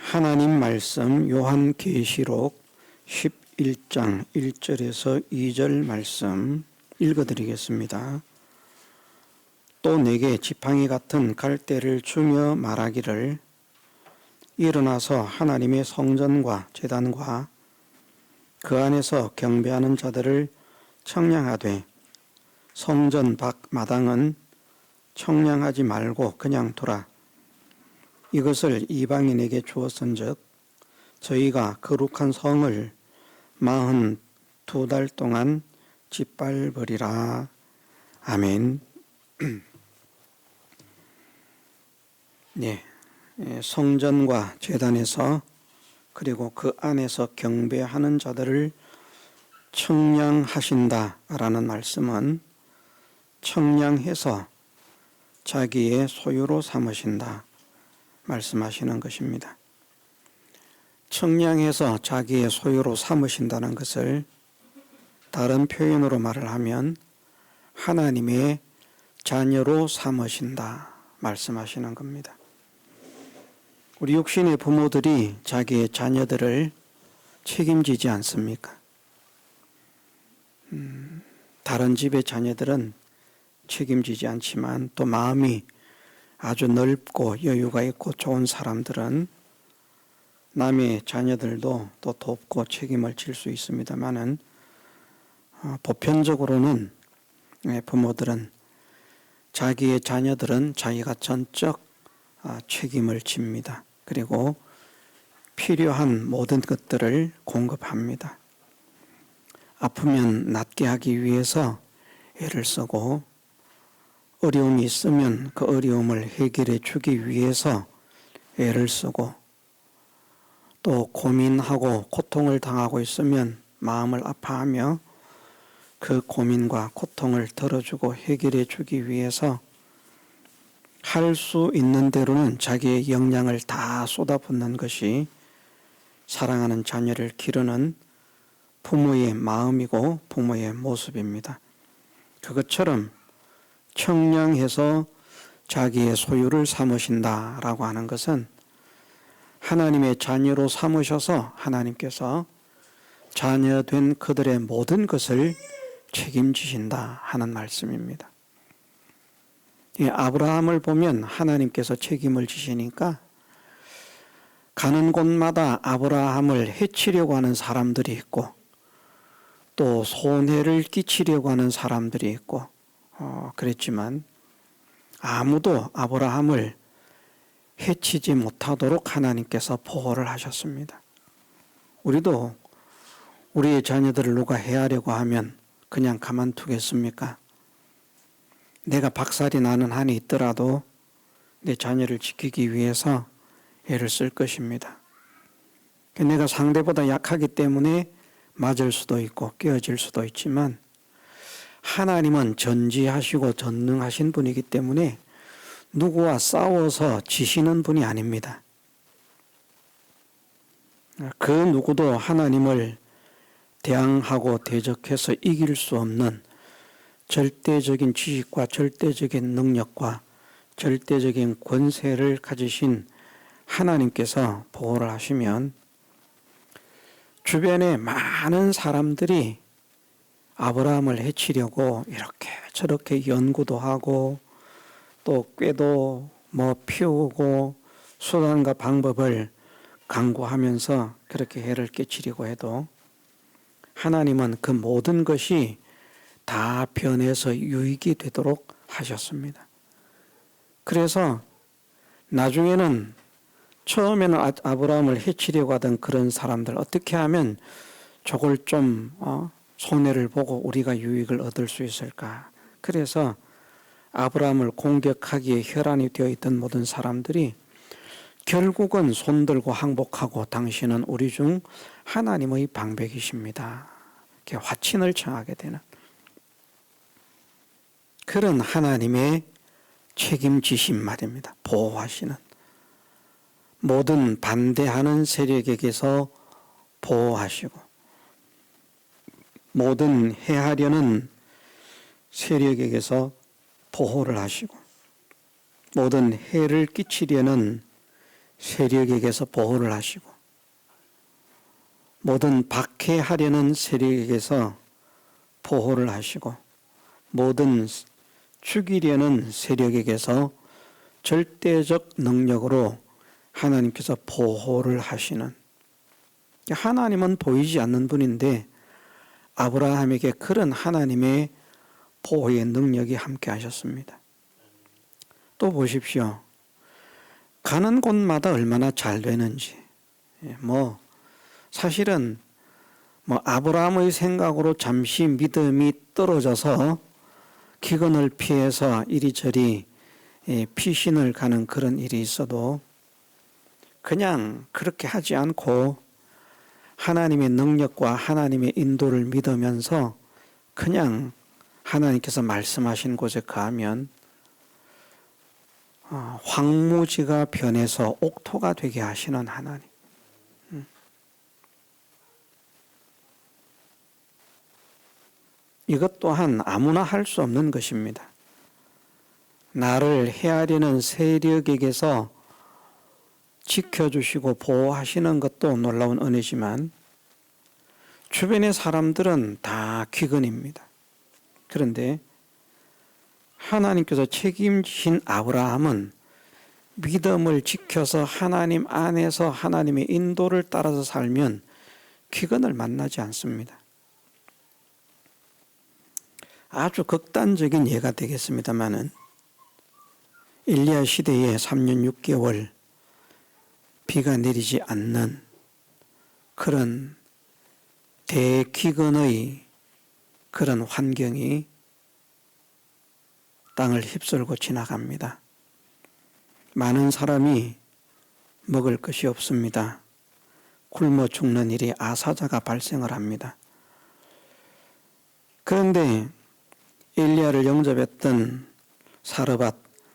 하나님 말씀 요한계시록 11장 1절에서 2절 말씀 읽어드리겠습니다. 또 내게 지팡이 같은 갈대를 주며 말하기를 일어나서 하나님의 성전과 제단과 그 안에서 경배하는 자들을 청량하되 성전 밖 마당은 청량하지 말고 그냥 두라. 이것을 이방인에게 주었은즉 저희가 거룩한 성을 42달 동안 짓밟으리라. 아멘. 성전과 제단에서 그리고 그 안에서 경배하는 자들을 청량하신다라는 말씀은 청량해서 자기의 소유로 삼으신다 말씀하시는 것입니다. 청량해서 자기의 소유로 삼으신다는 것을 다른 표현으로 말을 하면 하나님의 자녀로 삼으신다 말씀하시는 겁니다. 우리 육신의 부모들이 자기의 자녀들을 책임지지 않습니까? 다른 집의 자녀들은 책임지지 않지만 또 마음이 아주 넓고 여유가 있고 좋은 사람들은 남의 자녀들도 또 돕고 책임을 질 수 있습니다만은 보편적으로는 부모들은 자기의 자녀들은 자기가 전적 책임을 집니다. 그리고 필요한 모든 것들을 공급합니다. 아프면 낫게 하기 위해서 애를 쓰고 어려움이 있으면 그 어려움을 해결해 주기 위해서 애를 쓰고 또 고민하고 고통을 당하고 있으면 마음을 아파하며 그 고민과 고통을 덜어주고 해결해 주기 위해서 할 수 있는 대로는 자기의 역량을 다 쏟아붓는 것이 사랑하는 자녀를 기르는 부모의 마음이고 부모의 모습입니다. 그것처럼 청량해서 자기의 소유를 삼으신다라고 하는 것은 하나님의 자녀로 삼으셔서 하나님께서 자녀된 그들의 모든 것을 책임지신다 하는 말씀입니다. 아브라함을 보면 하나님께서 책임을 지시니까 가는 곳마다 아브라함을 해치려고 하는 사람들이 있고 또 손해를 끼치려고 하는 사람들이 있고 그랬지만 아무도 아브라함을 해치지 못하도록 하나님께서 보호를 하셨습니다. 우리도 우리의 자녀들을 누가 해하려고 하면 그냥 가만두겠습니까? 내가 박살이 나는 한이 있더라도 내 자녀를 지키기 위해서 애를 쓸 것입니다. 내가 상대보다 약하기 때문에 맞을 수도 있고 깨어질 수도 있지만 하나님은 전지하시고 전능하신 분이기 때문에 누구와 싸워서 지시는 분이 아닙니다. 그 누구도 하나님을 대항하고 대적해서 이길 수 없는 절대적인 지식과 절대적인 능력과 절대적인 권세를 가지신 하나님께서 보호를 하시면 주변에 많은 사람들이 아브라함을 해치려고 이렇게 저렇게 연구도 하고 또 꾀도 피우고 수단과 방법을 강구하면서 그렇게 해를 끼치려고 해도 하나님은 그 모든 것이 다 변해서 유익이 되도록 하셨습니다. 그래서 나중에는 처음에는 아브라함을 해치려고 하던 그런 사람들 어떻게 하면 저걸 좀 손해를 보고 우리가 유익을 얻을 수 있을까? 그래서 아브라함을 공격하기에 혈안이 되어 있던 모든 사람들이 결국은 손들고 항복하고 당신은 우리 중 하나님의 방백이십니다. 이렇게 화친을 청하게 되는 그런 하나님의 책임지신 말입니다. 보호하시는 모든 반대하는 세력에게서 보호하시고 모든 해하려는 세력에게서 보호를 하시고 모든 해를 끼치려는 세력에게서 보호를 하시고 모든 박해하려는 세력에게서 보호를 하시고 모든 죽이려는 세력에게서 절대적 능력으로 하나님께서 보호를 하시는, 하나님은 보이지 않는 분인데 아브라함에게 그런 하나님의 보호의 능력이 함께 하셨습니다. 또 보십시오. 가는 곳마다 얼마나 잘 되는지. 사실은 아브라함의 생각으로 잠시 믿음이 떨어져서 기근을 피해서 이리저리 피신을 가는 그런 일이 있어도 그냥 그렇게 하지 않고 하나님의 능력과 하나님의 인도를 믿으면서 그냥 하나님께서 말씀하신 곳에 가면 황무지가 변해서 옥토가 되게 하시는 하나님. 이것 또한 아무나 할 수 없는 것입니다. 나를 해하려는 세력에게서 지켜주시고 보호하시는 것도 놀라운 은혜지만 주변의 사람들은 다 귀근입니다. 그런데 하나님께서 책임지신 아브라함은 믿음을 지켜서 하나님 안에서 하나님의 인도를 따라서 살면 귀근을 만나지 않습니다. 아주 극단적인 예가 되겠습니다마는 엘리야 시대에 3년 6개월 비가 내리지 않는 그런 대기근의 그런 환경이 땅을 휩쓸고 지나갑니다. 많은 사람이 먹을 것이 없습니다. 굶어 죽는 일이 아사자가 발생을 합니다. 그런데 엘리야를 영접했던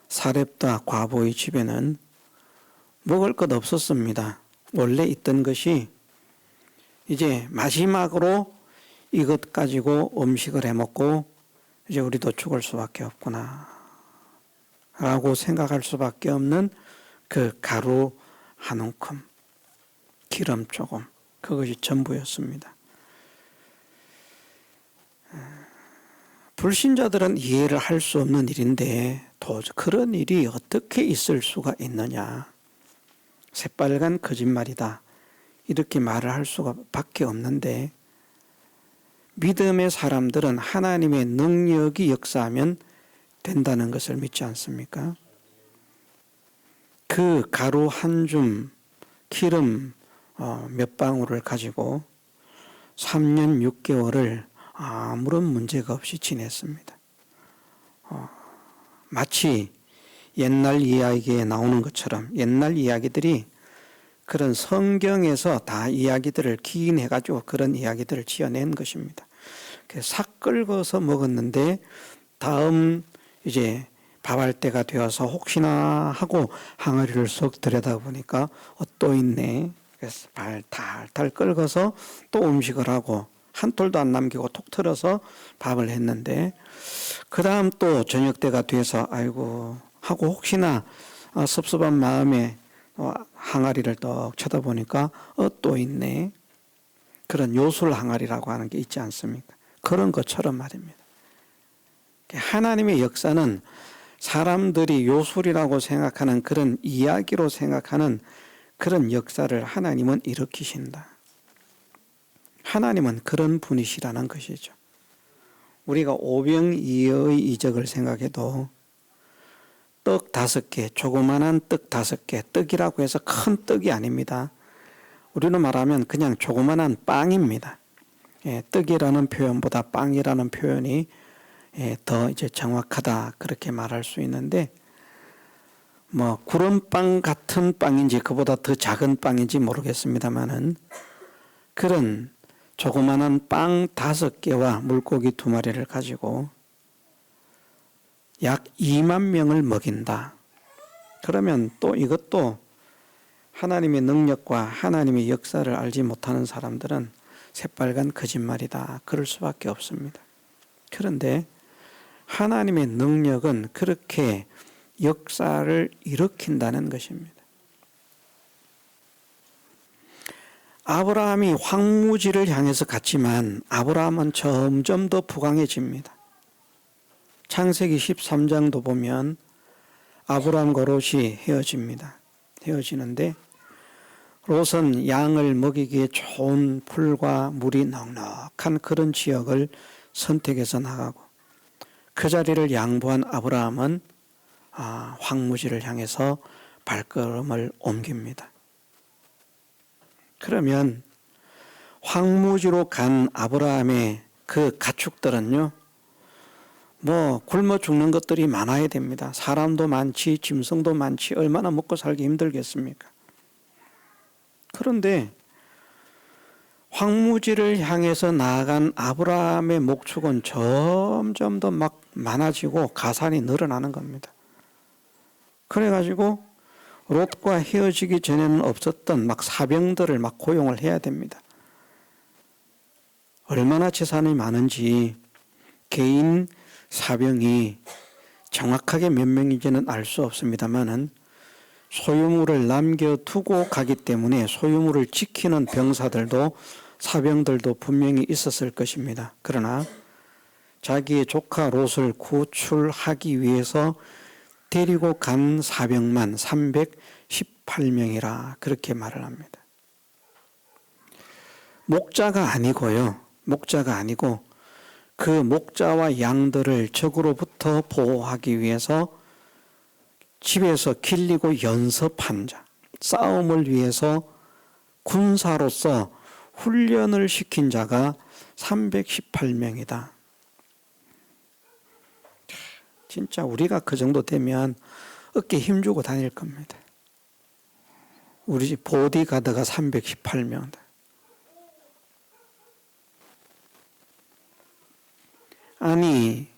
사렙다 과부의 집에는 먹을 것 없었습니다. 원래 있던 것이 이제 마지막으로 이것 가지고 음식을 해먹고 이제 우리도 죽을 수밖에 없구나 라고 생각할 수밖에 없는 그 가루 한 움큼, 기름 조금, 그것이 전부였습니다. 불신자들은 이해를 할 수 없는 일인데 도저히 그런 일이 어떻게 있을 수가 있느냐. 새빨간 거짓말이다. 이렇게 말을 할 수가 밖에 없는데 믿음의 사람들은 하나님의 능력이 역사하면 된다는 것을 믿지 않습니까? 그 가루 한 줌, 기름 몇 방울을 가지고 3년 6개월을 아무런 문제가 없이 지냈습니다. 마치 옛날 이야기에 나오는 것처럼 옛날 이야기들이 그런 성경에서 다 이야기들을 기인해가지고 그런 이야기들을 지어낸 것입니다. 삭 끓여서 먹었는데 다음 이제 밥할 때가 되어서 혹시나 하고 항아리를 쏙 들여다보니까 또 있네. 그래서 달달 끓여서 또 음식을 하고 한 톨도 안 남기고 톡 털어서 밥을 했는데 그 다음 또 저녁 때가 돼서 아이고 하고 혹시나 섭섭한 마음에 항아리를 떡 쳐다보니까 또 있네. 그런 요술 항아리라고 하는 게 있지 않습니까? 그런 것처럼 말입니다. 하나님의 역사는 사람들이 요술이라고 생각하는 그런 이야기로 생각하는 그런 역사를 하나님은 일으키신다. 하나님은 그런 분이시라는 것이죠. 우리가 오병이어의 이적을 생각해도 떡 5개, 조그만한 떡 5개, 떡이라고 해서 큰 떡이 아닙니다. 우리로 말하면 그냥 조그만한 빵입니다. 떡이라는 표현보다 빵이라는 표현이 더 이제 정확하다 그렇게 말할 수 있는데 구름빵 같은 빵인지 그보다 더 작은 빵인지 모르겠습니다만은 그런 조그만한 빵 5개와 물고기 2마리를 가지고 약 2만 명을 먹인다. 그러면 또 이것도 하나님의 능력과 하나님의 역사를 알지 못하는 사람들은 새빨간 거짓말이다. 그럴 수밖에 없습니다. 그런데 하나님의 능력은 그렇게 역사를 일으킨다는 것입니다. 아브라함이 황무지를 향해서 갔지만 아브라함은 점점 더 부강해집니다. 창세기 13장도 보면 아브라함과 롯이 헤어집니다. 헤어지는데 롯은 양을 먹이기에 좋은 풀과 물이 넉넉한 그런 지역을 선택해서 나가고 그 자리를 양보한 아브라함은 황무지를 향해서 발걸음을 옮깁니다. 그러면 황무지로 간 아브라함의 그 가축들은요, 굶어 죽는 것들이 많아야 됩니다. 사람도 많지, 짐승도 많지, 얼마나 먹고 살기 힘들겠습니까? 그런데 황무지를 향해서 나아간 아브라함의 목축은 점점 더 막 많아지고 가산이 늘어나는 겁니다. 그래가지고 롯과 헤어지기 전에는 없었던 사병들을 고용을 해야 됩니다. 얼마나 재산이 많은지 개인 사병이 정확하게 몇 명인지는 알 수 없습니다만은 소유물을 남겨두고 가기 때문에 소유물을 지키는 병사들도 사병들도 분명히 있었을 것입니다. 그러나 자기의 조카 롯을 구출하기 위해서 데리고 간 사병만 318명이라 그렇게 말을 합니다. 목자가 아니고요. 목자가 아니고 그 목자와 양들을 적으로부터 보호하기 위해서 집에서 길리고 연습한 자, 싸움을 위해서 군사로서 훈련을 시킨 자가 318명이다. 진짜 우리가 그 정도 되면 어깨에 힘주고 다닐 겁니다. 우리 집 보디가드가 318명이다. 아니,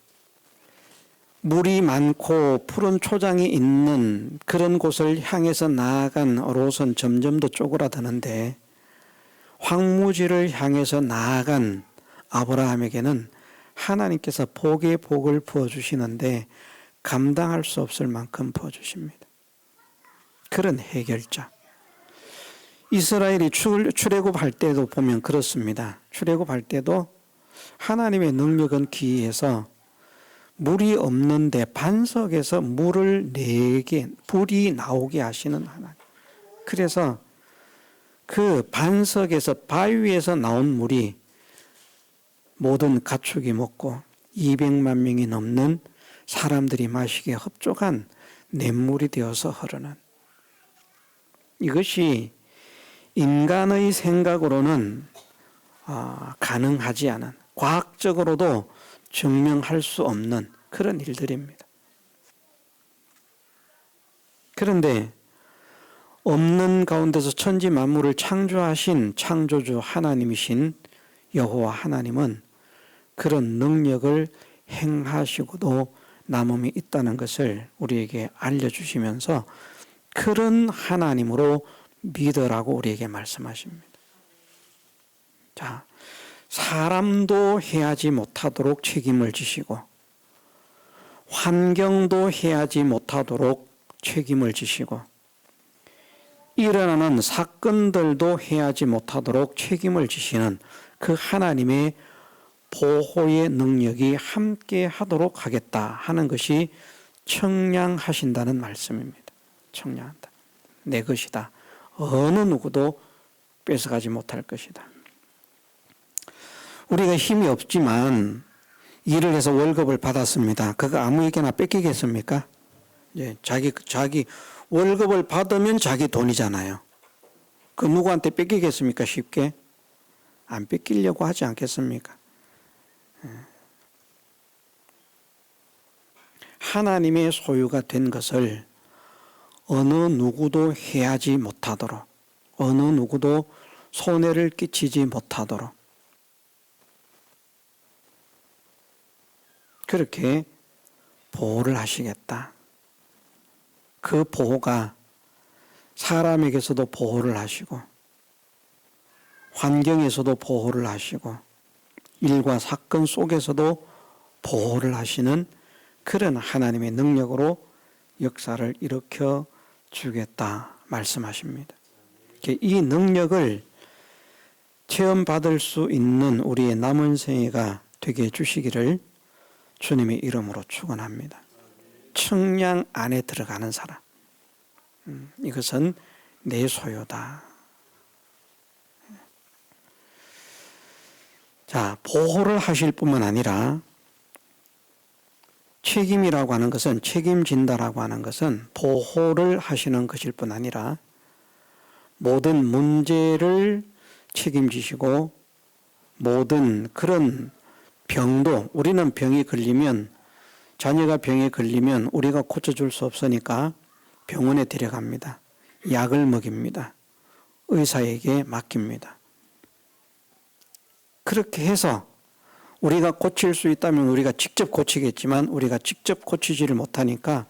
물이 많고 푸른 초장이 있는 그런 곳을 향해서 나아간 롯은 점점 더 쪼그라드는데 황무지를 향해서 나아간 아브라함에게는 하나님께서 복의 복을 부어주시는데 감당할 수 없을 만큼 부어주십니다. 그런 해결자. 이스라엘이 출애굽할 때도 보면 그렇습니다. 출애굽할 때도 하나님의 능력은 기이해서 물이 없는데 반석에서 물을 내게 불이 나오게 하시는 하나님. 그래서 그 반석에서 바위에서 나온 물이 모든 가축이 먹고 200만 명이 넘는 사람들이 마시기에 흡족한 냇물이 되어서 흐르는, 이것이 인간의 생각으로는 가능하지 않은, 과학적으로도 증명할 수 없는 그런 일들입니다. 그런데 없는 가운데서 천지 만물을 창조하신 창조주 하나님이신 여호와 하나님은 그런 능력을 행하시고도 남음이 있다는 것을 우리에게 알려주시면서 그런 하나님으로 믿으라고 우리에게 말씀하십니다. 자, 사람도 해하지 못하도록 책임을 지시고 환경도 해하지 못하도록 책임을 지시고 일어나는 사건들도 해하지 못하도록 책임을 지시는 그 하나님의 보호의 능력이 함께 하도록 하겠다 하는 것이 청량하신다는 말씀입니다. 청량한다. 내 것이다. 어느 누구도 뺏어가지 못할 것이다. 우리가 힘이 없지만 일을 해서 월급을 받았습니다. 그거 아무에게나 뺏기겠습니까? 예, 자기 월급을 받으면 자기 돈이잖아요. 그 누구한테 뺏기겠습니까? 쉽게? 안 뺏기려고 하지 않겠습니까? 하나님의 소유가 된 것을 어느 누구도 해하지 못하도록, 어느 누구도 손해를 끼치지 못하도록 그렇게 보호를 하시겠다. 그 보호가 사람에게서도 보호를 하시고 환경에서도 보호를 하시고 일과 사건 속에서도 보호를 하시는 그런 하나님의 능력으로 역사를 일으켜 주겠다 말씀하십니다. 이 능력을 체험받을 수 있는 우리의 남은 생애가 되게 해주시기를 주님의 이름으로 축원합니다. 청량 안에 들어가는 사람, 이것은 내 소유다. 자, 보호를 하실 뿐만 아니라 책임이라고 하는 것은, 책임진다라고 하는 것은 보호를 하시는 것일 뿐 아니라 모든 문제를 책임지시고 모든 그런 병도, 우리는 병이 걸리면, 자녀가 병에 걸리면 우리가 고쳐줄 수 없으니까 병원에 데려갑니다. 약을 먹입니다. 의사에게 맡깁니다. 그렇게 해서 우리가 고칠 수 있다면 우리가 직접 고치겠지만 우리가 직접 고치지를 못하니까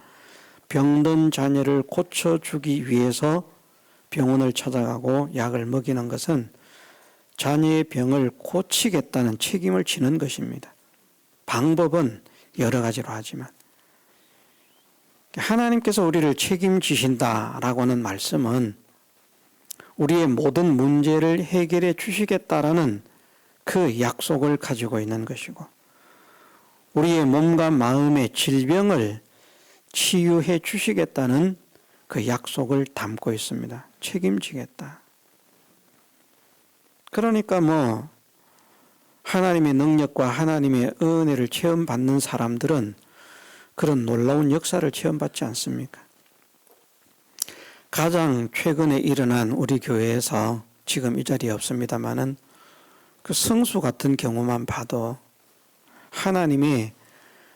병든 자녀를 고쳐주기 위해서 병원을 찾아가고 약을 먹이는 것은 자녀의 병을 고치겠다는 책임을 지는 것입니다. 방법은 여러 가지로 하지만 하나님께서 우리를 책임지신다라고 하는 말씀은 우리의 모든 문제를 해결해 주시겠다라는 그 약속을 가지고 있는 것이고, 우리의 몸과 마음의 질병을 치유해 주시겠다는 그 약속을 담고 있습니다. 책임지겠다. 그러니까 하나님의 능력과 하나님의 은혜를 체험받는 사람들은 그런 놀라운 역사를 체험받지 않습니까? 가장 최근에 일어난 우리 교회에서, 지금 이 자리에 없습니다마는 그 성수 같은 경우만 봐도 하나님의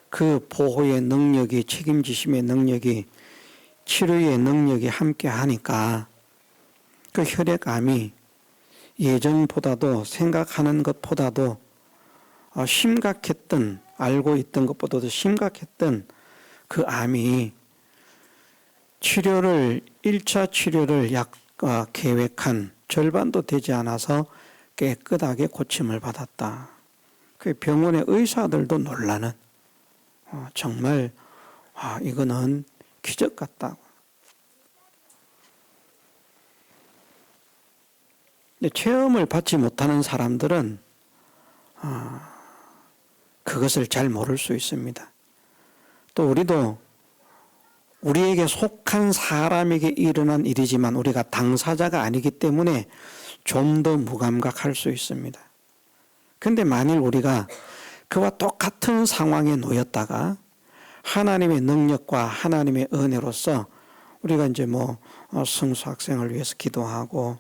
그 보호의 능력이, 책임지심의 능력이, 치료의 능력이 함께 하니까 그 혈액암이 예전보다도, 생각하는 것보다도 심각했던, 알고 있던 것보다도 심각했던 그 암이 치료를, 1차 치료를 계획한 절반도 되지 않아서 깨끗하게 고침을 받았다. 그 병원의 의사들도 놀라는, 정말 이거는 기적 같다고. 근데 체험을 받지 못하는 사람들은 그것을 잘 모를 수 있습니다. 또 우리도 우리에게 속한 사람에게 일어난 일이지만 우리가 당사자가 아니기 때문에 좀 더 무감각할 수 있습니다. 그런데 만일 우리가 그와 똑같은 상황에 놓였다가 하나님의 능력과 하나님의 은혜로서 우리가 이제 성수 학생을 위해서 기도하고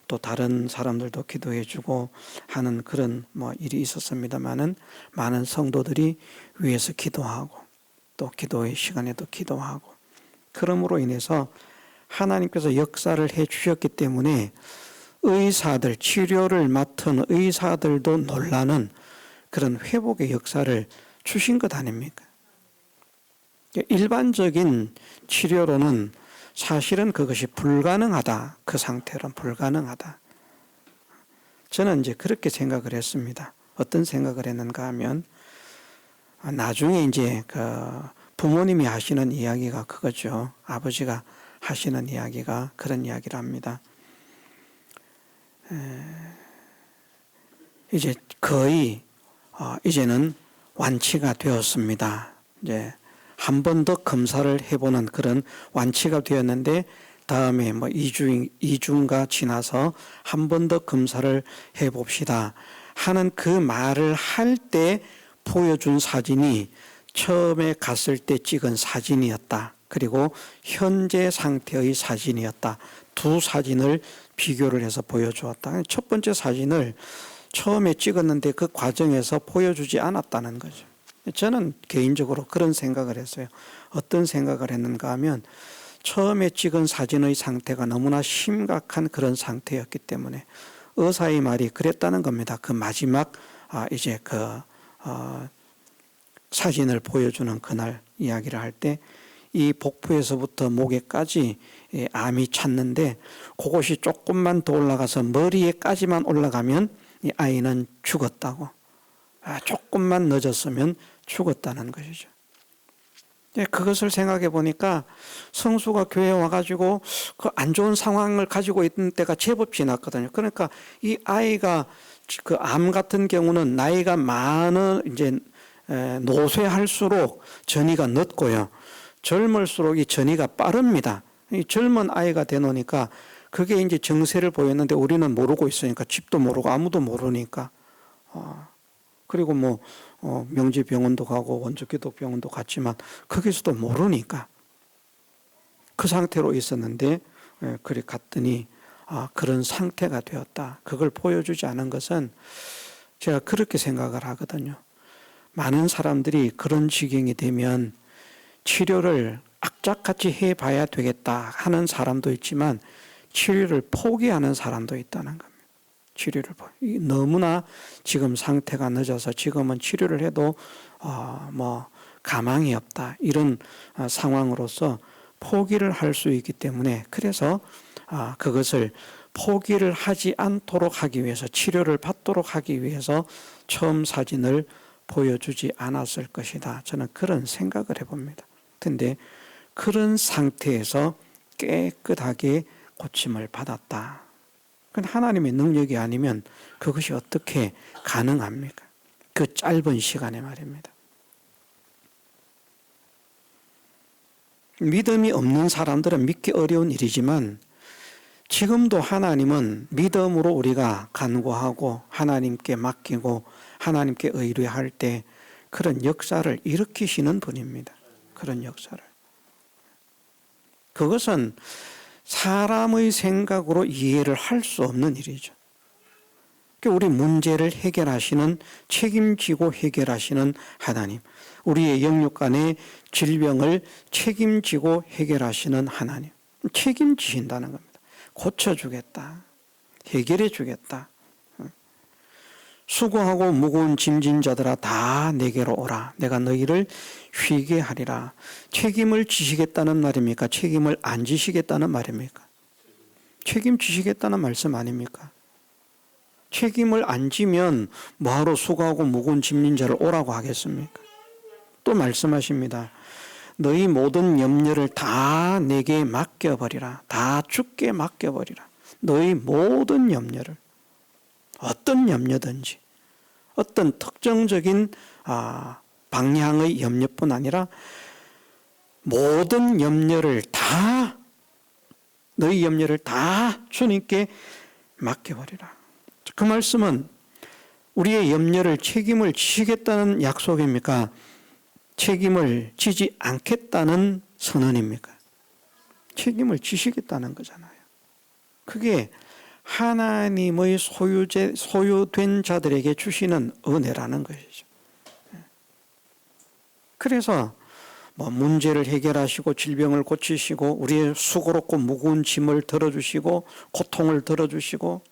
또 다른 사람들도 기도해주고 하는 그런 일이 있었습니다만은, 많은 성도들이 위해서 기도하고 또 기도의 시간에도 기도하고, 그러므로 인해서 하나님께서 역사를 해 주셨기 때문에 의사들, 치료를 맡은 의사들도 놀라는 그런 회복의 역사를 주신 것 아닙니까? 일반적인 치료로는 사실은 그것이 불가능하다. 그 상태로는 불가능하다. 저는 이제 그렇게 생각을 했습니다. 어떤 생각을 했는가 하면, 나중에 이제 부모님이 하시는 이야기가 그거죠. 아버지가 하시는 이야기가 그런 이야기를 합니다. 이제 거의 이제는 완치가 되었습니다. 이제 한 번 더 검사를 해보는 그런 완치가 되었는데, 다음에 2주인가 지나서 한 번 더 검사를 해봅시다 하는 그 말을 할 때 보여준 사진이 처음에 갔을 때 찍은 사진이었다. 그리고 현재 상태의 사진이었다. 두 사진을 비교를 해서 보여주었다. 첫 번째 사진을 처음에 찍었는데 그 과정에서 보여주지 않았다는 거죠. 저는 개인적으로 그런 생각을 했어요. 어떤 생각을 했는가 하면, 처음에 찍은 사진의 상태가 너무나 심각한 그런 상태였기 때문에 의사의 말이 그랬다는 겁니다. 그 마지막 이제 사진을 보여주는 그날 이야기를 할 때, 이 복부에서부터 목에까지 암이 찼는데 그것이 조금만 더 올라가서 머리에까지만 올라가면 이 아이는 죽었다고, 조금만 늦었으면 죽었다는 것이죠. 그것을 생각해 보니까 성수가 교회에 와가지고 그 안 좋은 상황을 가지고 있는 때가 제법 지났거든요. 그러니까 이 아이가 그 암 같은 경우는 나이가 많은 이제 노쇠할수록 전이가 늦고요. 젊을수록 이 전이가 빠릅니다. 이 젊은 아이가 되노니까 그게 이제 정세를 보였는데 우리는 모르고 있으니까 집도 모르고 아무도 모르니까 그리고 뭐 명지병원도 가고 원주기독병원도 갔지만 거기서도 모르니까 그 상태로 있었는데 그리 갔더니 그런 상태가 되었다. 그걸 보여주지 않은 것은 제가 그렇게 생각을 하거든요. 많은 사람들이 그런 지경이 되면 치료를 악착같이 해봐야 되겠다 하는 사람도 있지만 치료를 포기하는 사람도 있다는 겁니다. 치료를 너무나 지금 상태가 늦어서 지금은 치료를 해도 뭐 가망이 없다 이런 상황으로서 포기를 할 수 있기 때문에 그래서 그것을 포기를 하지 않도록 하기 위해서 치료를 받도록 하기 위해서 처음 사진을 보여주지 않았을 것이다. 저는 그런 생각을 해봅니다. 그런데 그런 상태에서 깨끗하게 고침을 받았다. 하나님의 능력이 아니면 그것이 어떻게 가능합니까? 그 짧은 시간에 말입니다. 믿음이 없는 사람들은 믿기 어려운 일이지만 지금도 하나님은 믿음으로 우리가 간구하고 하나님께 맡기고 하나님께 의뢰할 때 그런 역사를 일으키시는 분입니다. 그런 역사를. 그것은 사람의 생각으로 이해를 할 수 없는 일이죠. 우리 문제를 해결하시는, 책임지고 해결하시는 하나님, 우리의 영육 간의 질병을 책임지고 해결하시는 하나님, 책임지신다는 겁니다. 고쳐주겠다, 해결해주겠다. 수고하고 무거운 짐진 자들아 다 내게로 오라. 내가 너희를 쉬게 하리라. 책임을 지시겠다는 말입니까? 책임을 안 지시겠다는 말입니까? 책임지시겠다는 말씀 아닙니까? 책임을 안 지면 뭐하러 수고하고 무거운 짐진 자를 오라고 하겠습니까? 또 말씀하십니다. 너희 모든 염려를 다 내게 맡겨버리라. 다 주께 맡겨버리라. 너희 모든 염려를. 어떤 염려든지 어떤 특정적인 방향의 염려뿐 아니라 모든 염려를 다 너희 염려를 다 주님께 맡겨버리라. 그 말씀은 우리의 염려를 책임을 지시겠다는 약속입니까? 책임을 지지 않겠다는 선언입니까? 책임을 지시겠다는 거잖아요. 그게 하나님의 소유된 자들에게 주시는 은혜라는 것이죠. 그래서 뭐 문제를 해결하시고 질병을 고치시고 우리의 수고롭고 무거운 짐을 들어주시고 고통을 들어주시고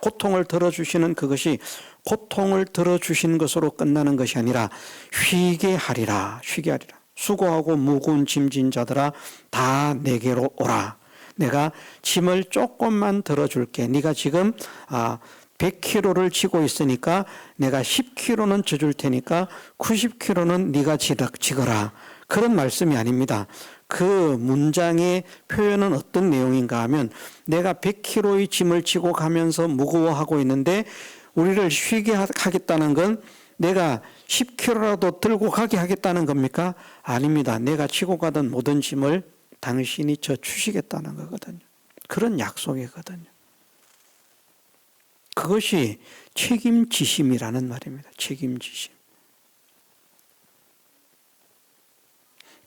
고통을 들어주시는 그것이 고통을 들어주신 것으로 끝나는 것이 아니라 쉬게 하리라. 쉬게 하리라. 수고하고 무거운 짐진 자들아 다 내게로 오라. 내가 짐을 조금만 들어줄게. 네가 지금 100kg를 지고 있으니까 내가 10kg는 져줄 테니까 90kg는 네가 지거라. 그런 말씀이 아닙니다. 그 문장의 표현은 어떤 내용인가 하면 내가 100kg의 짐을 지고 가면서 무거워하고 있는데 우리를 쉬게 하겠다는 건 내가 10kg라도 들고 가게 하겠다는 겁니까? 아닙니다. 내가 지고 가던 모든 짐을 당신이 져주시겠다는 거거든요. 그런 약속이거든요. 그것이 책임지심이라는 말입니다. 책임지심.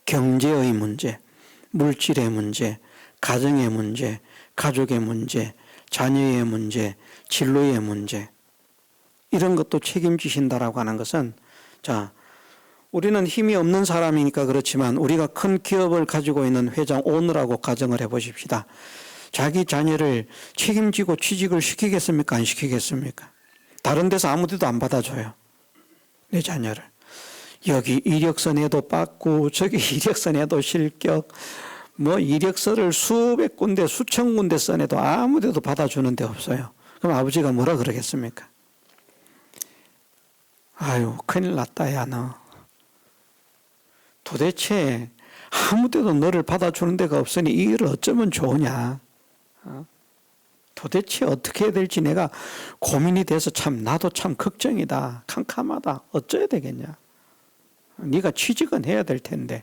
경제의 문제, 물질의 문제, 가정의 문제, 가족의 문제, 자녀의 문제, 진로의 문제 이런 것도 책임지신다라고 하는 것은 우리는 힘이 없는 사람이니까 그렇지만 우리가 큰 기업을 가지고 있는 회장 오너라고 가정을 해보십시다. 자기 자녀를 책임지고 취직을 시키겠습니까? 안 시키겠습니까? 다른 데서 아무 데도 안 받아줘요. 내 자녀를. 여기 이력서내도 받고 저기 이력서내도 실격 뭐 이력서를 수백 군데 수천 군데 써내도 아무 데도 받아주는 데 없어요. 그럼 아버지가 뭐라 그러겠습니까? 아유 큰일 났다 야 너. 도대체 아무 데도 너를 받아주는 데가 없으니 이 일을 어쩌면 좋으냐. 도대체 어떻게 해야 될지 내가 고민이 돼서 참 나도 참 걱정이다. 캄캄하다. 어쩌야 되겠냐. 네가 취직은 해야 될 텐데.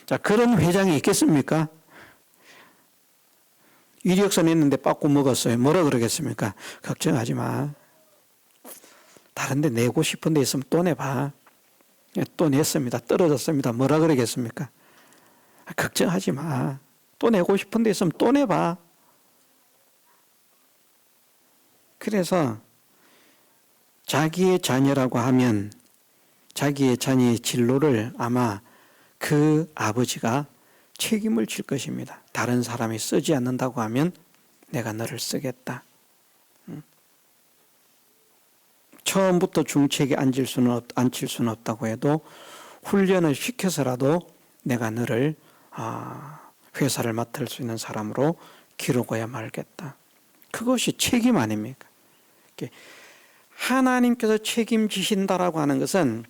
자, 그런 회장이 있겠습니까? 이력서 냈는데 빠꾸 먹었어요. 뭐라 그러겠습니까? 걱정하지 마. 다른 데 내고 싶은 데 있으면 또 내봐. 또 냈습니다. 떨어졌습니다. 뭐라 그러겠습니까? 걱정하지 마. 또 내고 싶은 데 있으면 또 내봐. 그래서 자기의 자녀라고 하면 자기의 자녀의 진로를 아마 그 아버지가 책임을 질 것입니다. 다른 사람이 쓰지 않는다고 하면 내가 너를 쓰겠다. 처음부터 중책에 앉힐 수는 없다고 해도 훈련을 시켜서라도 내가 너를 회사를 맡을 수 있는 사람으로 기르고야 말겠다. 그것이 책임 아닙니까? 하나님께서 책임지신다라고 하는 것은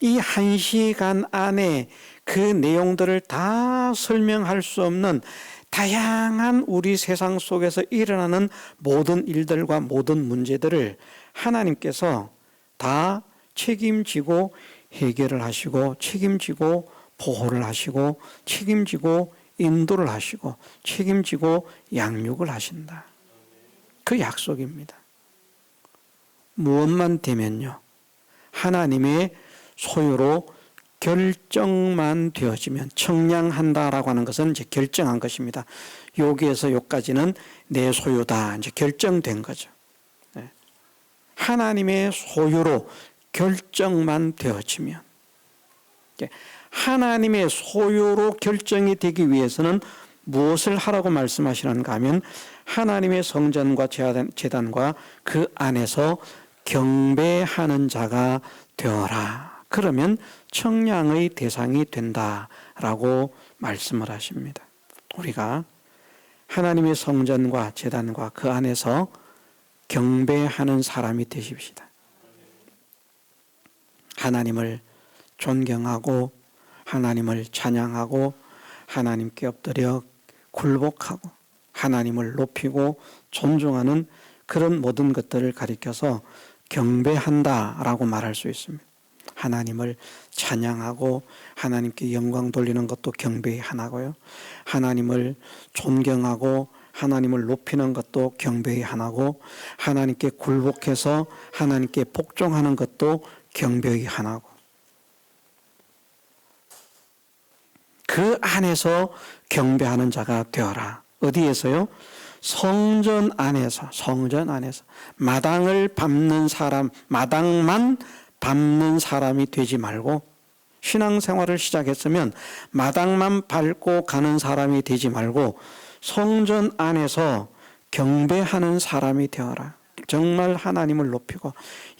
이 1시간 안에 그 내용들을 다 설명할 수 없는 다양한 우리 세상 속에서 일어나는 모든 일들과 모든 문제들을 하나님께서 다 책임지고 해결을 하시고 책임지고 보호를 하시고 책임지고 인도를 하시고 책임지고 양육을 하신다. 그 약속입니다. 무엇만 되면요. 하나님의 소유로 결정만 되어지면 청량한다라고 하는 것은 이제 결정한 것입니다. 여기에서 여기까지는 내 소유다. 이제 결정된 거죠. 하나님의 소유로 결정만 되어지면 하나님의 소유로 결정이 되기 위해서는 무엇을 하라고 말씀하시는가 하면 하나님의 성전과 제단과 그 안에서 경배하는 자가 되어라. 그러면 청량의 대상이 된다라고 말씀을 하십니다. 우리가 하나님의 성전과 제단과 그 안에서 경배하는 사람이 되십시다. 하나님을 존경하고 하나님을 찬양하고 하나님께 엎드려 굴복하고 하나님을 높이고 존중하는 그런 모든 것들을 가리켜서 경배한다라고 말할 수 있습니다. 하나님을 찬양하고 하나님께 영광 돌리는 것도 경배의 하나고요. 하나님을 존경하고 하나님을 높이는 것도 경배의 하나고 하나님께 굴복해서 하나님께 복종하는 것도 경배의 하나고 그 안에서 경배하는 자가 되어라. 어디에서요? 성전 안에서 마당을 밟는 사람, 마당만 밟는 사람이 되지 말고 신앙생활을 시작했으면 마당만 밟고 가는 사람이 되지 말고 성전 안에서 경배하는 사람이 되어라. 정말 하나님을 높이고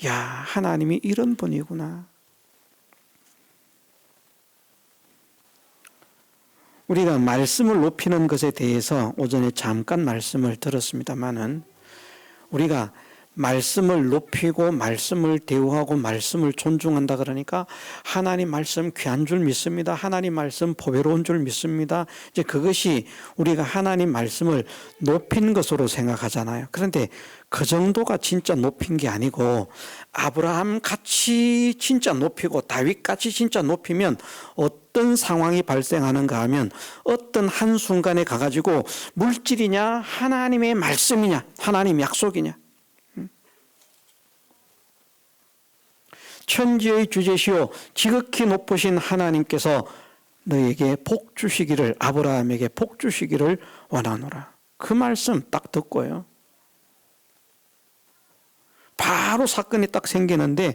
야, 하나님이 이런 분이구나. 우리가 말씀을 높이는 것에 대해서 오전에 잠깐 말씀을 들었습니다마는 우리가 말씀을 높이고 말씀을 대우하고 말씀을 존중한다 그러니까 하나님 말씀 귀한 줄 믿습니다. 하나님 말씀 보배로운 줄 믿습니다. 이제 그것이 우리가 하나님 말씀을 높인 것으로 생각하잖아요. 그런데 그 정도가 진짜 높인 게 아니고 아브라함 같이 진짜 높이고 다윗 같이 진짜 높이면 어떤 상황이 발생하는가 하면 어떤 한순간에 가가지고 물질이냐 하나님의 말씀이냐 하나님 약속이냐 천지의 주제시오 지극히 높으신 하나님께서 너에게 복 주시기를 아브라함에게 복 주시기를 원하노라. 그 말씀 딱 듣고요. 바로 사건이 딱 생기는데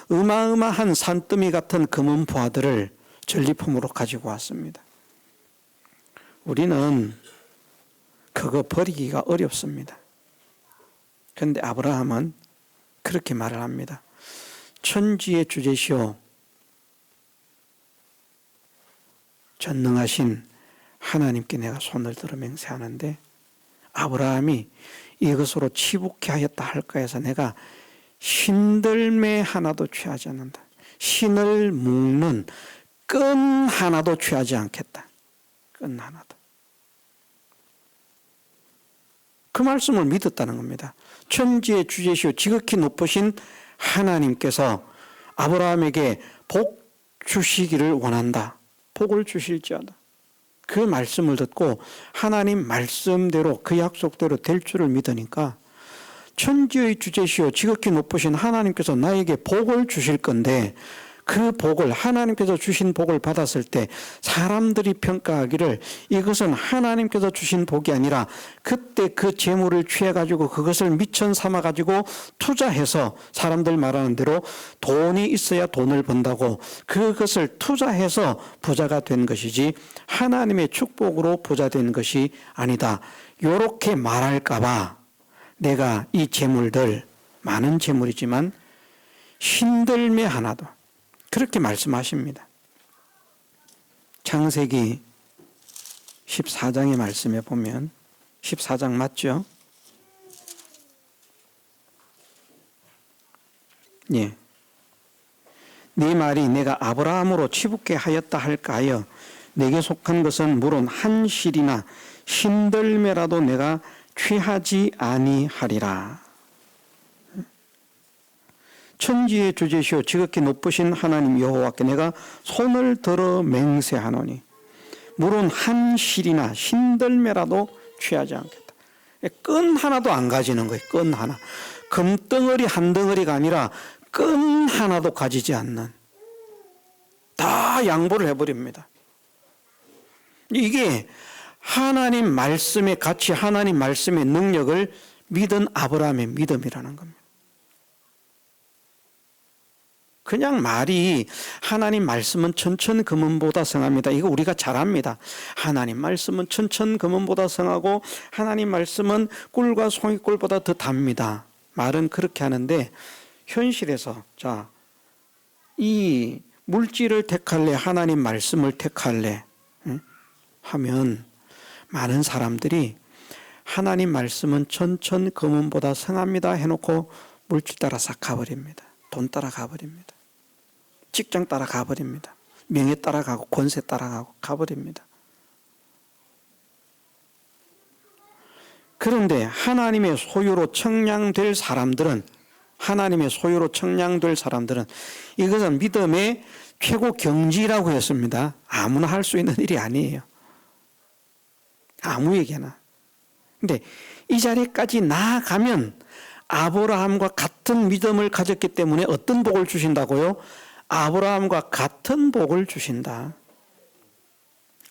어마어마한 산더미 같은 금은 보화들을 전리품으로 가지고 왔습니다. 우리는 그거 버리기가 어렵습니다. 그런데 아브라함은 그렇게 말을 합니다. 천지의 주제시오 전능하신 하나님께 내가 손을 들어 맹세하는데 아브라함이 이것으로 치북케 하였다 할까 해서 내가 신들매 하나도 취하지 않는다. 신을 묶는 끈 하나도 취하지 않겠다. 끈 하나도. 그 말씀을 믿었다는 겁니다. 천지의 주제시요 지극히 높으신 하나님께서 아브라함에게 복 주시기를 원한다. 복을 주실지어다. 그 말씀을 듣고 하나님 말씀대로 그 약속대로 될 줄을 믿으니까 천지의 주제시요 지극히 높으신 하나님께서 나에게 복을 주실 건데 그 복을 하나님께서 주신 복을 받았을 때 사람들이 평가하기를 이것은 하나님께서 주신 복이 아니라 그때 그 재물을 취해가지고 그것을 미천 삼아가지고 투자해서 사람들 말하는 대로 돈이 있어야 돈을 번다고 그것을 투자해서 부자가 된 것이지 하나님의 축복으로 부자 된 것이 아니다. 이렇게 말할까봐 내가 이 재물들 많은 재물이지만 신들매 하나도 그렇게 말씀하십니다. 창세기 14장의 말씀에 보면 14장 맞죠? 예. 네 말이 내가 아브라함으로 치붙게 하였다 할까 하여 내게 속한 것은 물론 한 실이나 신들매라도 내가 취하지 아니하리라. 천지의 주제시오 지극히 높으신 하나님 여호와께 내가 손을 들어 맹세하노니 물론 한 실이나 신들매라도 취하지 않겠다. 끈 하나도 안 가지는 거예요. 끈 하나. 금덩어리 한 덩어리가 아니라 끈 하나도 가지지 않는. 다 양보를 해버립니다. 이게 하나님 말씀의 가치, 하나님 말씀의 능력을 믿은 아브라함의 믿음이라는 겁니다. 그냥 말이 하나님 말씀은 천천금은보다 성합니다. 이거 우리가 잘 압니다. 하나님 말씀은 천천금은보다 성하고 하나님 말씀은 꿀과 송이꿀보다 더 답니다. 말은 그렇게 하는데 현실에서 자, 이 물질을 택할래 하나님 말씀을 택할래 하면 많은 사람들이 하나님 말씀은 천천금은보다 성합니다 해놓고 물질 따라 싹 가버립니다. 돈 따라 가버립니다. 직장 따라 가버립니다. 명예 따라가고 권세 따라가고 가버립니다. 그런데 하나님의 소유로 청량될 사람들은 이것은 믿음의 최고 경지라고 했습니다. 아무나 할 수 있는 일이 아니에요. 아무에게나. 근데 이 자리까지 나아가면 아브라함과 같은 믿음을 가졌기 때문에 어떤 복을 주신다고요? 아브라함과 같은 복을 주신다.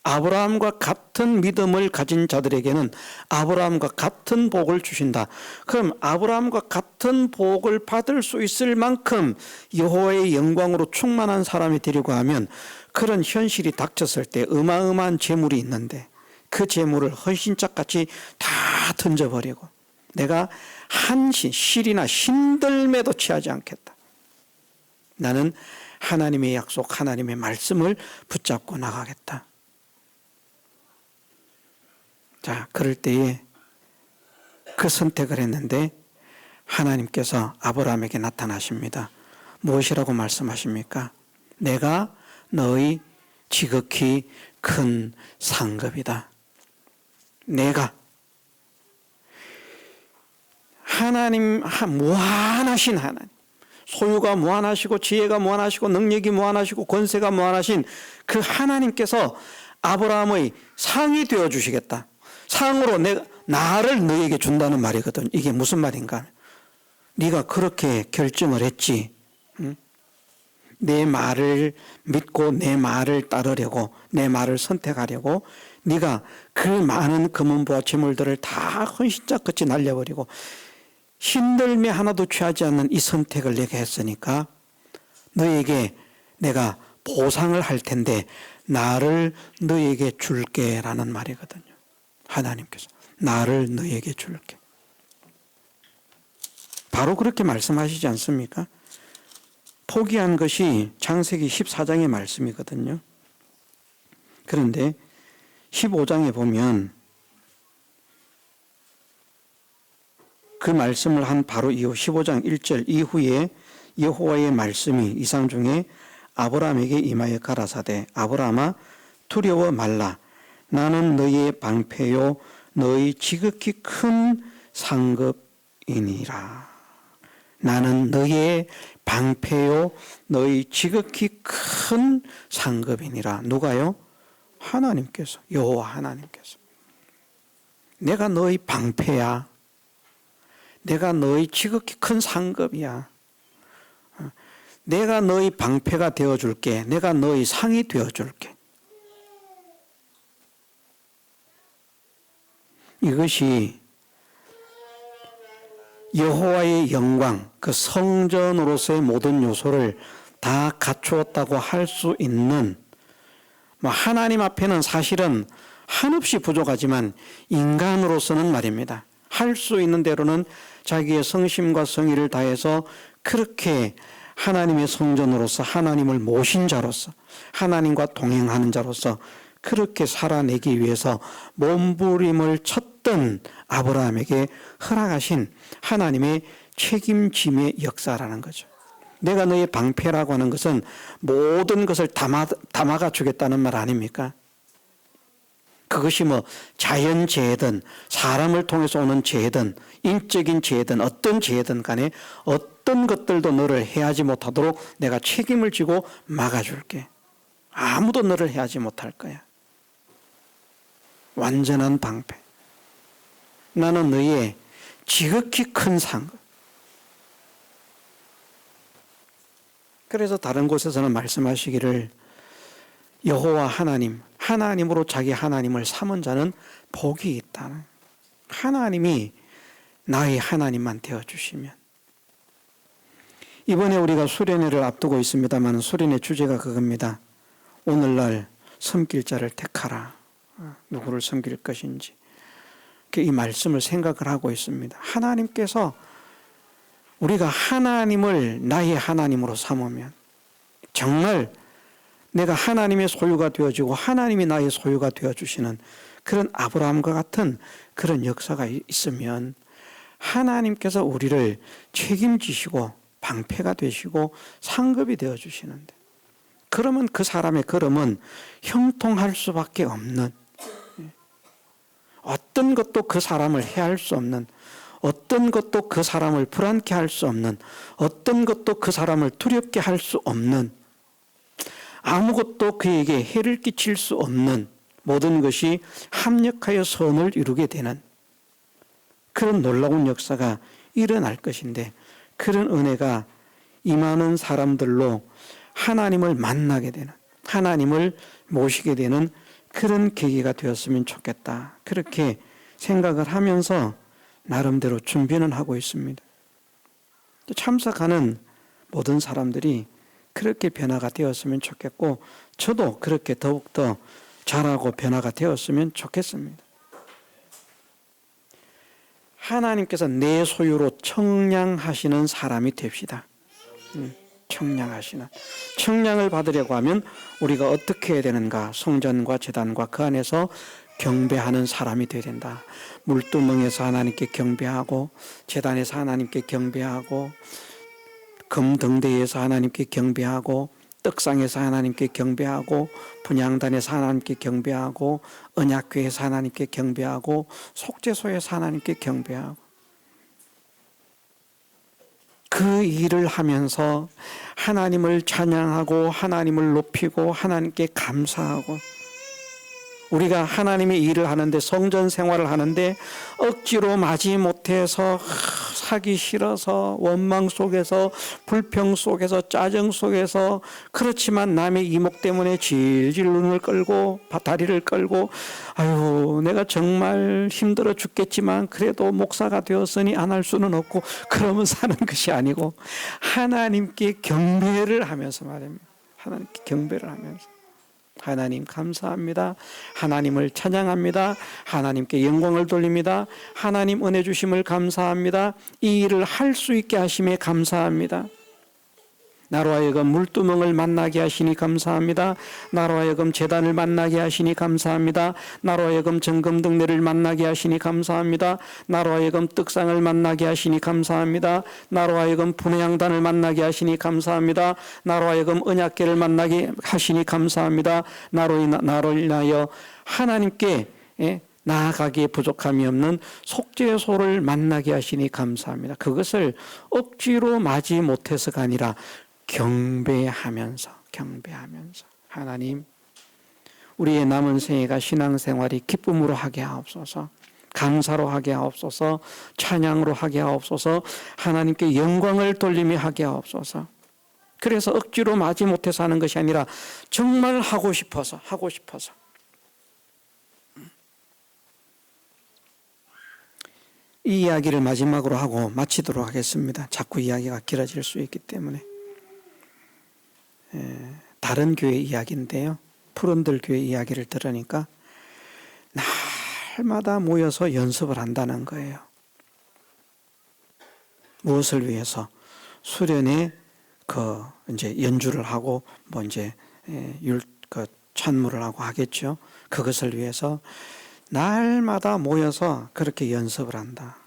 아브라함과 같은 믿음을 가진 자들에게는 아브라함과 같은 복을 주신다. 그럼 아브라함과 같은 복을 받을 수 있을 만큼 여호와의 영광으로 충만한 사람이 되려고 하면 그런 현실이 닥쳤을 때 어마어마한 재물이 있는데 그 재물을 헌신짝같이 다 던져버리고 내가 한 실이나 신들매도 취하지 않겠다. 나는 하나님의 약속, 하나님의 말씀을 붙잡고 나가겠다. 자, 그럴 때에 그 선택을 했는데 하나님께서 아브라함에게 나타나십니다. 무엇이라고 말씀하십니까? 내가 너의 지극히 큰 상급이다. 내가 하나님, 무한하신 하나님, 소유가 무한하시고 지혜가 무한하시고 능력이 무한하시고 권세가 무한하신 그 하나님께서 아브라함의 상이 되어 주시겠다. 상으로 나를 너에게 준다는 말이거든. 이게 무슨 말인가? 네가 그렇게 결정을 했지. 응? 내 말을 믿고 내 말을 따르려고 내 말을 선택하려고 네가 그 많은 금은보화 재물들을 다 헌신짝같이 날려버리고 신들매 하나도 취하지 않는 이 선택을 내게 했으니까 너에게 내가 보상을 할 텐데 나를 너에게 줄게 라는 말이거든요. 하나님께서 나를 너에게 줄게. 바로 그렇게 말씀하시지 않습니까? 포기한 것이 창세기 14장의 말씀이거든요. 그런데 15장에 보면 그 말씀을 한 바로 이후 15장 1절 이후에 여호와의 말씀이 이상 중에 아브라함에게 임하여 가라사대 아브라함아 두려워 말라. 나는 너의 방패요 너의 지극히 큰 상급이니라. 나는 너의 방패요 너의 지극히 큰 상급이니라. 누가요? 하나님께서, 여호와 하나님께서. 내가 너의 방패야. 내가 너의 지극히 큰 상급이야. 내가 너의 방패가 되어줄게. 내가 너의 상이 되어줄게. 이것이 여호와의 영광, 그 성전으로서의 모든 요소를 다 갖추었다고 할 수 있는, 하나님 앞에는 사실은 한없이 부족하지만 인간으로서는 말입니다. 할 수 있는 대로는 자기의 성심과 성의를 다해서 그렇게 하나님의 성전으로서 하나님을 모신 자로서 하나님과 동행하는 자로서 그렇게 살아내기 위해서 몸부림을 쳤던 아브라함에게 허락하신 하나님의 책임짐의 역사라는 거죠. 내가 너의 방패라고 하는 것은 모든 것을 담아가 주겠다는 말 아닙니까? 그것이 자연재해든 사람을 통해서 오는 재해든 인적인 재해든 어떤 재해든 간에 어떤 것들도 너를 해하지 못하도록 내가 책임을 지고 막아줄게. 아무도 너를 해하지 못할 거야. 완전한 방패. 나는 너의 지극히 큰 상급. 그래서 다른 곳에서는 말씀하시기를 여호와 하나님, 하나님으로 자기 하나님을 삼은 자는 복이 있다. 하나님이 나의 하나님만 되어주시면. 이번에 우리가 수련회를 앞두고 있습니다만 수련회 주제가 그겁니다. 오늘날 섬길 자를 택하라. 누구를 섬길 것인지. 이 말씀을 생각을 하고 있습니다. 하나님께서 우리가 하나님을 나의 하나님으로 삼으면 정말 내가 하나님의 소유가 되어지고 하나님이 나의 소유가 되어주시는 그런 아브라함과 같은 그런 역사가 있으면 하나님께서 우리를 책임지시고 방패가 되시고 상급이 되어주시는데, 그러면 그 사람의 걸음은 형통할 수밖에 없는, 어떤 것도 그 사람을 해할 수 없는, 어떤 것도 그 사람을 불안케 할 수 없는, 어떤 것도 그 사람을 두렵게 할 수 없는, 아무것도 그에게 해를 끼칠 수 없는 모든 것이 합력하여 선을 이루게 되는 그런 놀라운 역사가 일어날 것인데, 그런 은혜가 임하는 사람들로 하나님을 만나게 되는, 하나님을 모시게 되는 그런 계기가 되었으면 좋겠다. 그렇게 생각을 하면서 나름대로 준비는 하고 있습니다. 참석하는 모든 사람들이 그렇게 변화가 되었으면 좋겠고, 저도 그렇게 더욱더 잘하고 변화가 되었으면 좋겠습니다. 하나님께서 내 소유로 청량하시는 사람이 됩시다. 청량을 받으려고 하면 우리가 어떻게 해야 되는가? 성전과 제단과 그 안에서 경배하는 사람이 되어야 된다. 물두멍에서 하나님께 경배하고, 제단에서 하나님께 경배하고, 금등대에서 하나님께 경배하고, 떡상에서 하나님께 경배하고, 분향단에서 하나님께 경배하고, 언약궤에서 하나님께 경배하고, 속죄소에서 하나님께 경배하고, 그 일을 하면서 하나님을 찬양하고 하나님을 높이고 하나님께 감사하고, 우리가 하나님의 일을 하는데, 성전 생활을 하는데 억지로 마지 못해서 하기 싫어서 원망 속에서 불평 속에서 짜증 속에서, 그렇지만 남의 이목 때문에 질질 눈을 끌고 다리를 끌고, 아유 내가 정말 힘들어 죽겠지만 그래도 목사가 되었으니 안 할 수는 없고, 그러면 사는 것이 아니고 하나님께 경배를 하면서 말입니다. 하나님께 경배를 하면서 하나님 감사합니다. 하나님을 찬양합니다. 하나님께 영광을 돌립니다. 하나님 은혜 주심을 감사합니다. 이 일을 할 수 있게 하심에 감사합니다. 나로 하여금 물두멍을 만나게 하시니 감사합니다. 나로 하여금 제단을 만나게 하시니 감사합니다. 나로 하여금 정금등대를 만나게 하시니 감사합니다. 나로 하여금 떡상을 만나게 하시니 감사합니다. 나로 하여금 분향단을 만나게 하시니 감사합니다. 나로 하여금 언약궤를 만나게 하시니 감사합니다. 나로 인하여 하나님께 나아가기에 부족함이 없는 속죄소를 만나게 하시니 감사합니다. 그것을 억지로 맞이 못해서가 아니라 경배하면서 하나님, 우리의 남은 생애가 신앙생활이 기쁨으로 하게 하옵소서, 감사로 하게 하옵소서, 찬양으로 하게 하옵소서, 하나님께 영광을 돌리며 하게 하옵소서. 그래서 억지로 맞이 못해서 하는 것이 아니라 정말 하고 싶어서 이 이야기를 마지막으로 하고 마치도록 하겠습니다. 자꾸 이야기가 길어질 수 있기 때문에. 다른 교회 이야기인데요. 푸른들 교회 이야기를 들으니까 날마다 모여서 연습을 한다는 거예요. 무엇을 위해서? 수련회 이제 연주를 하고 찬물을 하고 하겠죠. 그것을 위해서 날마다 모여서 그렇게 연습을 한다.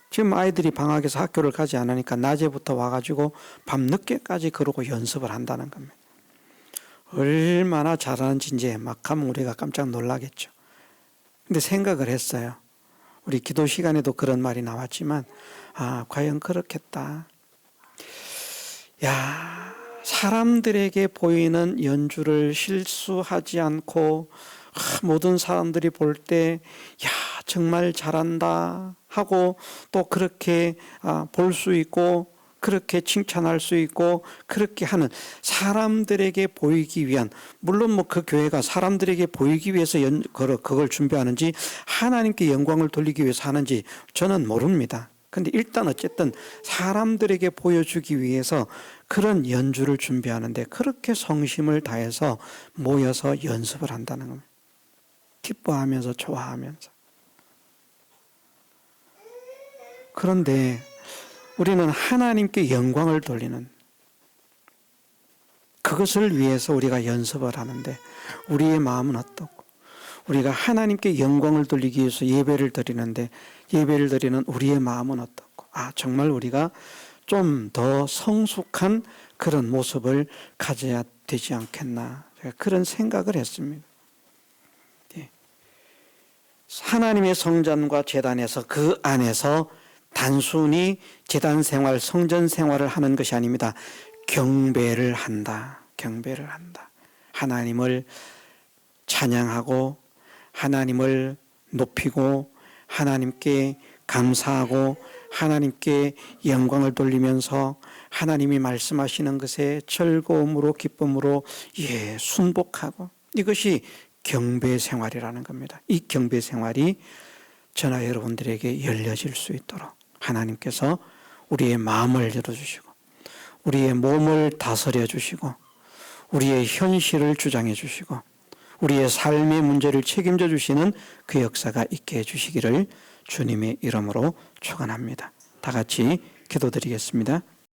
지금 아이들이 방학에서 학교를 가지 않으니까 낮에부터 와가지고 밤늦게까지 그러고 연습을 한다는 겁니다. 얼마나 잘하는지 이제 막 하면 우리가 깜짝 놀라겠죠. 근데 생각을 했어요. 우리 기도 시간에도 그런 말이 나왔지만 과연 그렇겠다. 사람들에게 보이는 연주를 실수하지 않고 모든 사람들이 볼 때 정말 잘한다 하고 또 그렇게 볼 수 있고 그렇게 칭찬할 수 있고 그렇게 하는, 사람들에게 보이기 위한, 물론 그 교회가 사람들에게 보이기 위해서 그걸 준비하는지 하나님께 영광을 돌리기 위해서 하는지 저는 모릅니다. 근데 일단 어쨌든 사람들에게 보여주기 위해서 그런 연주를 준비하는데 그렇게 성심을 다해서 모여서 연습을 한다는 겁니다. 기뻐하면서 좋아하면서. 그런데 우리는 하나님께 영광을 돌리는, 그것을 위해서 우리가 연습을 하는데 우리의 마음은 어떻고, 우리가 하나님께 영광을 돌리기 위해서 예배를 드리는데 예배를 드리는 우리의 마음은 어떻고, 정말 우리가 좀 더 성숙한 그런 모습을 가져야 되지 않겠나, 제가 그런 생각을 했습니다. 하나님의 성전과 제단에서 그 안에서 단순히 제단 생활, 성전 생활을 하는 것이 아닙니다. 경배를 한다. 하나님을 찬양하고 하나님을 높이고 하나님께 감사하고 하나님께 영광을 돌리면서 하나님이 말씀하시는 것에 즐거움으로 기쁨으로 순복하고, 이것이 경배 생활이라는 겁니다. 이 경배 생활이 저나 여러분들에게 열려질 수 있도록 하나님께서 우리의 마음을 열어주시고 우리의 몸을 다스려 주시고 우리의 현실을 주장해 주시고 우리의 삶의 문제를 책임져 주시는 그 역사가 있게 해주시기를 주님의 이름으로 축원합니다. 다 같이 기도드리겠습니다.